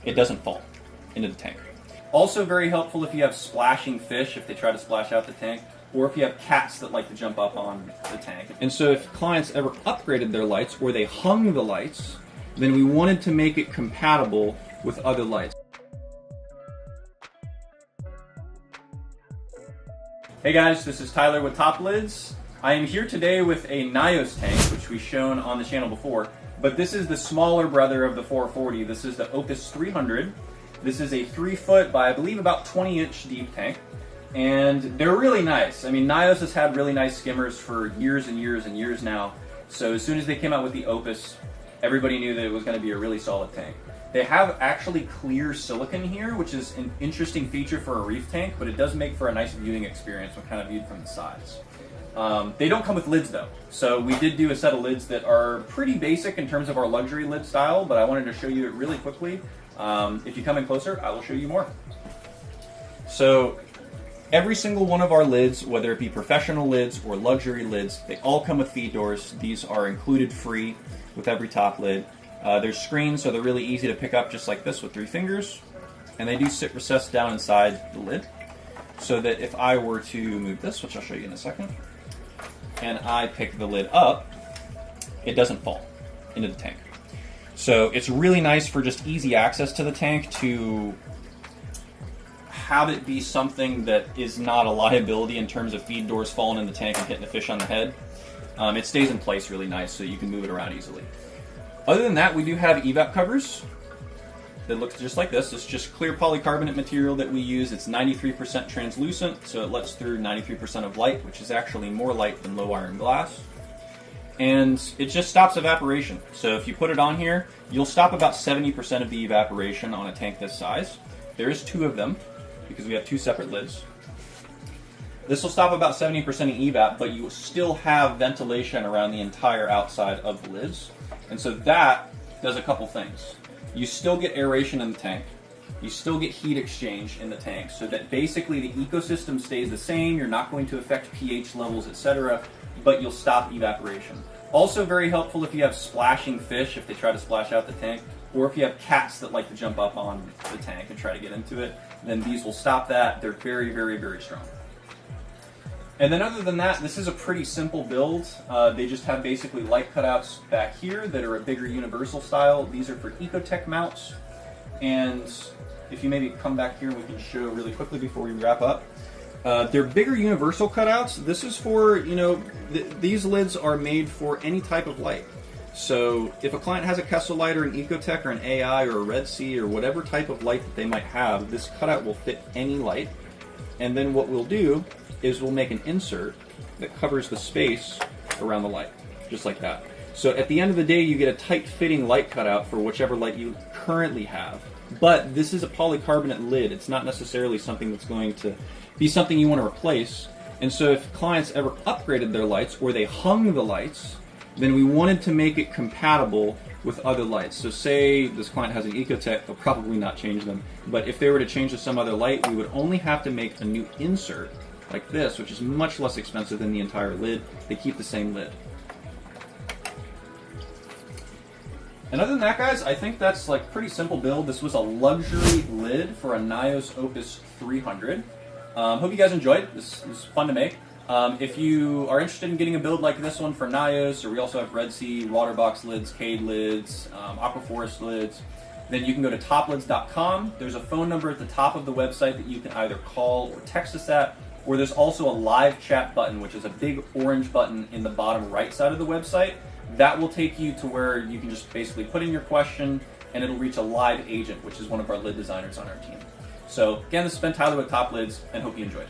it doesn't fall into the tank. Also very helpful if you have splashing fish, if they try to splash out the tank, or if you have cats that like to jump up on the tank. And so if clients ever upgraded their lights or they hung the lights, then we wanted to make it compatible with other lights. Hey guys, this is Tyler with Top Lids. I am here today with a NYOS tank, which we've shown on the channel before, but this is the smaller brother of the 440. This is the Opus 300. This is a 3-foot by I believe about 20-inch deep tank, and they're really nice. I mean, NYOS has had really nice skimmers for years and years and years now, so as soon as they came out with the Opus, everybody knew that it was going to be a really solid tank. They have actually clear silicon here, which is an interesting feature for a reef tank, but it does make for a nice viewing experience when kind of viewed from the sides. They don't come with lids though, so we did do a set of lids that are pretty basic in terms of our luxury lid style, but I wanted to show you it really quickly. If you come in closer, I will show you more. So every single one of our lids, whether it be professional lids or luxury lids, they all come with feed doors. These are included free with every top lid. There's screens, so they're really easy to pick up just like this with 3 fingers. And they do sit recessed down inside the lid, so that if I were to move this, which I'll show you in a second, and I pick the lid up, it doesn't fall into the tank. So it's really nice for just easy access to the tank, to have it be something that is not a liability in terms of feed doors falling in the tank and hitting the fish on the head. It stays in place really nice, so you can move it around easily. Other than that, we do have Evap covers that looks just like this. It's just clear polycarbonate material that we use. It's 93% translucent, so it lets through 93% of light, which is actually more light than low iron glass. And it just stops evaporation. So if you put it on here, you'll stop about 70% of the evaporation on a tank this size. There is 2 of them, because we have 2 separate lids. This will stop about 70% of evap, but you will still have ventilation around the entire outside of the lids. And so that does a couple things. You still get aeration in the tank. You still get heat exchange in the tank, so that basically the ecosystem stays the same. You're not going to affect pH levels, etc., but you'll stop evaporation. Also very helpful if you have splashing fish, if they try to splash out the tank, or if you have cats that like to jump up on the tank and try to get into it, then these will stop that. They're very, very, very strong. And then other than that, this is a pretty simple build. They just have basically light cutouts back here that are a bigger universal style. These are for Ecotech mounts. And if you maybe come back here, we can show really quickly before we wrap up. They're bigger universal cutouts. This is for, you know, these lids are made for any type of light. So if a client has a Kessel light or an Ecotech or an AI or a Red Sea or whatever type of light that they might have, this cutout will fit any light. And then what we'll do is we'll make an insert that covers the space around the light, just like that. So at the end of the day, you get a tight-fitting light cutout for whichever light you currently have. But this is a polycarbonate lid. It's not necessarily something that's going to be something you want to replace. And so if clients ever upgraded their lights or they hung the lights, then we wanted to make it compatible with other lights. So say this client has an Ecotech, they'll probably not change them. But if they were to change to some other light, we would only have to make a new insert like this, which is much less expensive than the entire lid. They keep the same lid. And other than that, guys, I think that's like pretty simple build. This was a luxury lid for a NYOS Opus 300. Hope you guys enjoyed. This was fun to make. If you are interested in getting a build like this one for NYOS, or we also have Red Sea, Waterbox lids, Cade lids, Aquaforest lids, then you can go to toplids.com. There's a phone number at the top of the website that you can either call or text us at, or there's also a live chat button, which is a big orange button in the bottom right side of the website. That will take you to where you can just basically put in your question, and it'll reach a live agent, which is one of our lid designers on our team. So again, this has been Tyler with Top Lids, and hope you enjoyed.